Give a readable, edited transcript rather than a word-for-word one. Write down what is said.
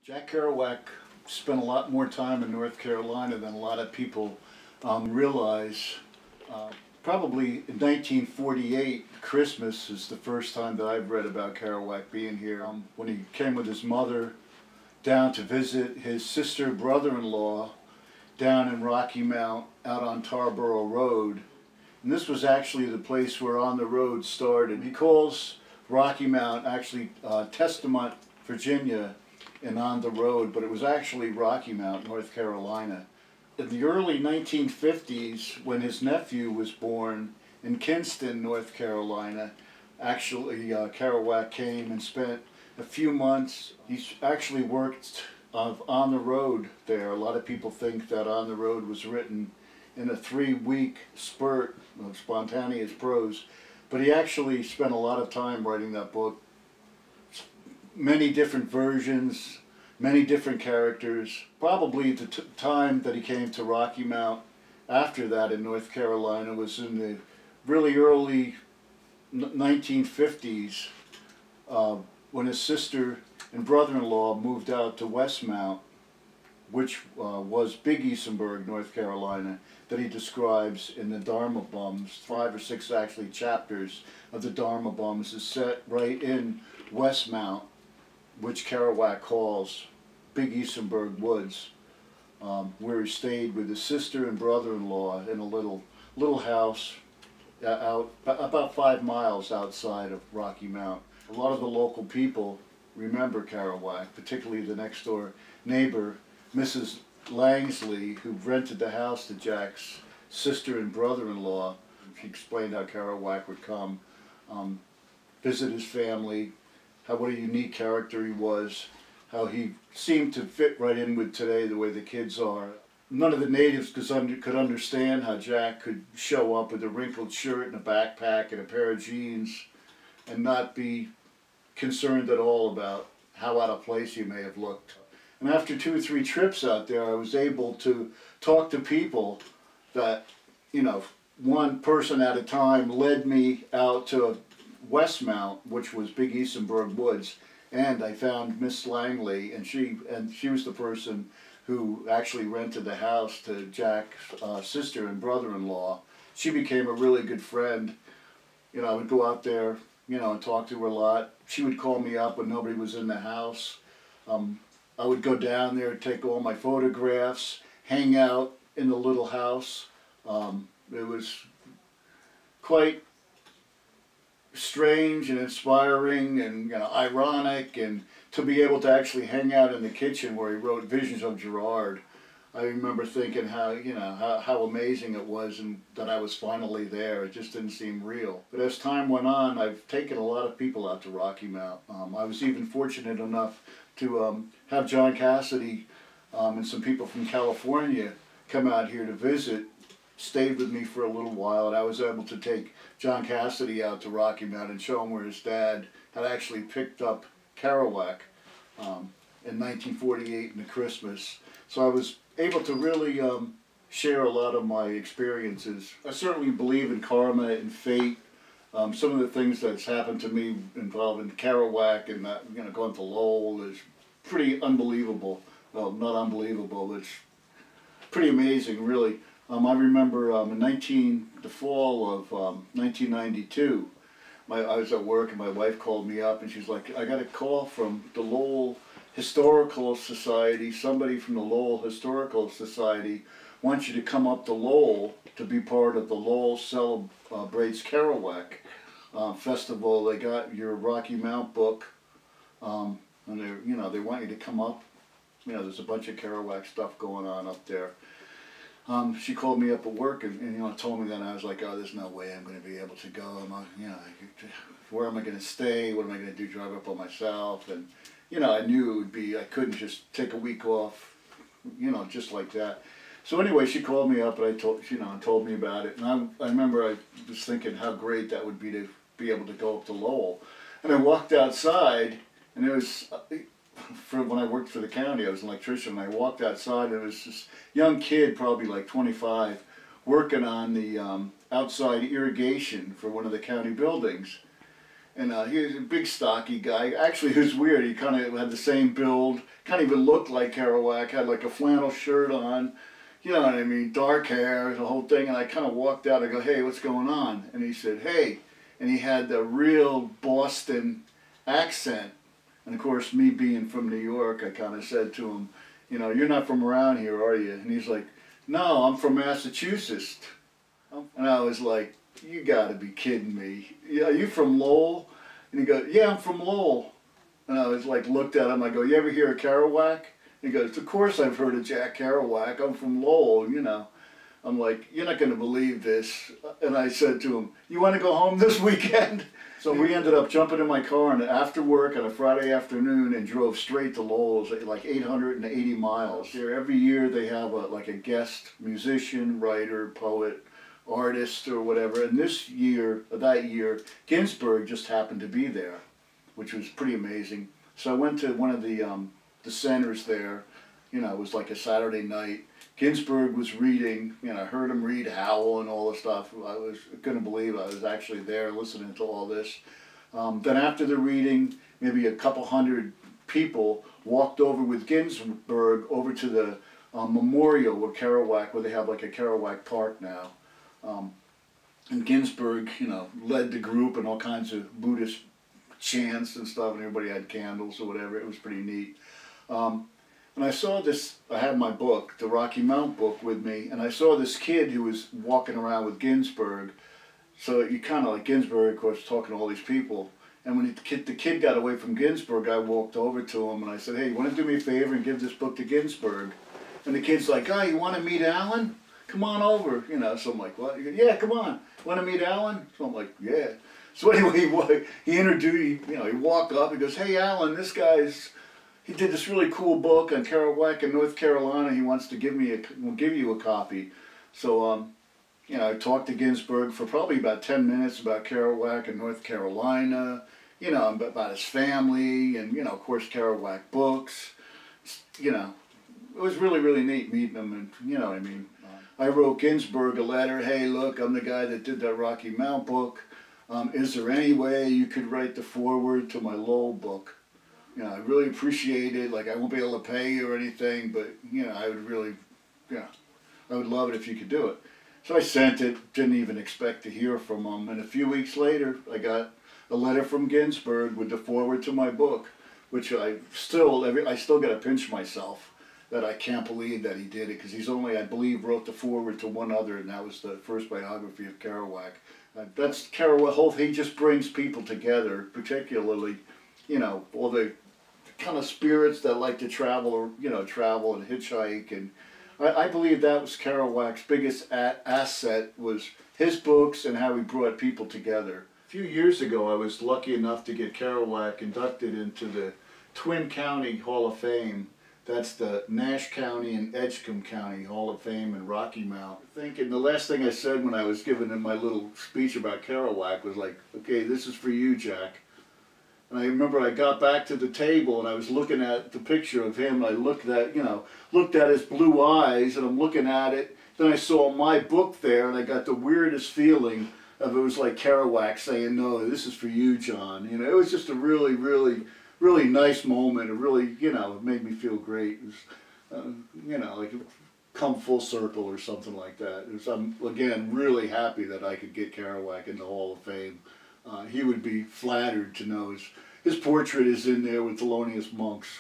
Jack Kerouac spent a lot more time in North Carolina than a lot of people realize. Probably in 1948, Christmas is the first time that I've read about Kerouac being here. When he came with his mother down to visit his sister brother-in-law down in Rocky Mount out on Tarboro Road. And this was actually the place where On the Road started. He calls Rocky Mount actually Testament, Virginia, and On the Road, but it was actually Rocky Mount, North Carolina. In the early 1950s, when his nephew was born in Kinston, North Carolina, actually Kerouac came and spent a few months. He's actually worked On the Road there. A lot of people think that On the Road was written in a 3-week spurt of spontaneous prose, but he actually spent a lot of time writing that book. Many different versions, many different characters. Probably the time that he came to Rocky Mount after that in North Carolina was in the really early 1950s when his sister and brother-in-law moved out to Westmount, which was Big Easenburg, North Carolina, that he describes in the Dharma Bums. 5 or 6 actually chapters of the Dharma Bums is set right in Westmount, which Kerouac calls Big Easenburg Woods, where he stayed with his sister and brother-in-law in a little house out about 5 miles outside of Rocky Mount. A lot of the local people remember Kerouac, particularly the next door neighbor, Mrs. Langsley, who rented the house to Jack's sister and brother-in-law. She explained how Kerouac would come, visit his family, what a unique character he was, how he seemed to fit right in with today, the way the kids are. None of the natives could understand how Jack could show up with a wrinkled shirt and a backpack and a pair of jeans and not be concerned at all about how out of place he may have looked. And after 2 or 3 trips out there, I was able to talk to people that, you know, one person at a time led me out to Westmount, which was Big Easenburg Woods, and I found Miss Langley, and she was the person who actually rented the house to Jack's sister and brother-in-law. She became a really good friend. You know, I would go out there, you know, and talk to her a lot. She would call me up when nobody was in the house. I would go down there, take all my photographs, hang out in the little house. It was quite strange and inspiring and, you know, ironic, and to be able to actually hang out in the kitchen where he wrote Visions of Gerard. I remember thinking how, you know, how amazing it was and that I was finally there. It just didn't seem real. But as time went on, I've taken a lot of people out to Rocky Mount. I was even fortunate enough to have John Cassidy and some people from California come out here to visit, stayed with me for a little while, and I was able to take John Cassidy out to Rocky Mount and show him where his dad had actually picked up Kerouac in 1948 in the Christmas. So I was able to really share a lot of my experiences. I certainly believe in karma and fate. Some of the things that's happened to me involving Kerouac and that, you know, going to Lowell is pretty unbelievable. Well, not unbelievable, it's pretty amazing, really. I remember in the fall of 1992, I was at work and my wife called me up and she's like, I got a call from the Lowell Historical Society. Somebody from the Lowell Historical Society wants you to come up to Lowell to be part of the Lowell Celebrates Kerouac Festival. They got your Rocky Mount book, and they want you to come up. You know, there's a bunch of Kerouac stuff going on up there. She called me up at work and you know, told me that, and I was like, oh, there's no way I'm going to be able to go. You know, where am I going to stay? What am I going to do? Drive up by myself? And you know, I knew it would be, I couldn't just take a week off, you know, just like that. So anyway, she called me up and told me about it. And I remember I was thinking how great that would be to be able to go up to Lowell. And I walked outside, and it was, when I worked for the county, I was an electrician, and I walked outside, and there was this young kid, probably like 25, working on the outside irrigation for one of the county buildings. And he was a big, stocky guy. Actually, he was weird. He kind of had the same build. Kind of even looked like Kerouac. Had like a flannel shirt on. You know what I mean? Dark hair, the whole thing. And I kind of walked out. I go, hey, what's going on? And he said, hey. And he had the real Boston accent. And of course, me being from New York, I kind of said to him, you know, you're not from around here, are you? And he's like, no, I'm from Massachusetts. And I was like, you gotta be kidding me. Yeah, are you from Lowell? And he goes, yeah, I'm from Lowell. And I was like, looked at him, I go, you ever hear of Kerouac? And he goes, of course I've heard of Jack Kerouac, I'm from Lowell, you know. I'm like, you're not gonna believe this. And I said to him, you wanna go home this weekend? So we ended up jumping in my car and after work on a Friday afternoon and drove straight to Lowell. It was like 880 miles. There, every year they have like a guest musician, writer, poet, artist or whatever, and this year, that year, Ginsberg just happened to be there, which was pretty amazing. So I went to one of the centers there, you know, it was like a Saturday night. Ginsberg was reading, you know, I heard him read Howell and all the stuff. I couldn't believe I was actually there listening to all this. Then after the reading, maybe a couple hundred people walked over with Ginsberg over to the memorial where they have like a Kerouac Park now. And Ginsberg, you know, led the group and all kinds of Buddhist chants and stuff, and everybody had candles or whatever. It was pretty neat. And I saw this, I had my book, the Rocky Mount book with me, and I saw this kid who was walking around with Ginsberg. So you kind of like Ginsberg, of course, talking to all these people. And when the kid got away from Ginsberg, I walked over to him and I said, hey, you want to do me a favor and give this book to Ginsberg? And the kid's like, oh, you want to meet Alan? Come on over, you know. So I'm like, what? He goes, yeah, come on. Want to meet Alan? So I'm like, yeah. So anyway, he introduced, you know, he walked up, he goes, hey, Alan, this guy's, he did this really cool book on Kerouac in North Carolina. He wants to give you a copy. So, you know, I talked to Ginsberg for probably about 10 minutes about Kerouac in North Carolina, you know, about his family and, you know, of course, Kerouac books. You know, it was really, really neat meeting him and, you know what I mean. I wrote Ginsberg a letter, hey, look, I'm the guy that did that Rocky Mount book. Is there any way you could write the foreword to my Lowell book? You know, I really appreciate it. Like, I won't be able to pay you or anything, but, you know, I would really, you know, I would love it if you could do it. So I sent it, didn't even expect to hear from him. And a few weeks later, I got a letter from Ginsberg with the foreword to my book, which I still got to pinch myself that I can't believe that he did it, because he's only, I believe, wrote the foreword to one other, and that was the first biography of Kerouac. That's Kerouac, he just brings people together, particularly, you know, all the kind of spirits that like to travel, or, you know, travel and hitchhike. And I believe that was Kerouac's biggest asset, was his books and how he brought people together. A few years ago, I was lucky enough to get Kerouac inducted into the Twin County Hall of Fame. That's the Nash County and Edgecombe County Hall of Fame in Rocky Mount. Thinking the last thing I said when I was giving him my little speech about Kerouac was like, okay, this is for you, Jack. And I remember I got back to the table and I was looking at the picture of him. And I looked at his blue eyes, and I'm looking at it. Then I saw my book there, and I got the weirdest feeling of it was like Kerouac saying, no, this is for you, John. You know, it was just a really, really, really nice moment. It really, you know, it made me feel great. It was, you know, like come full circle or something like that. I'm, again, really happy that I could get Kerouac in the Hall of Fame. He would be flattered to know his portrait is in there with Thelonious Monk's.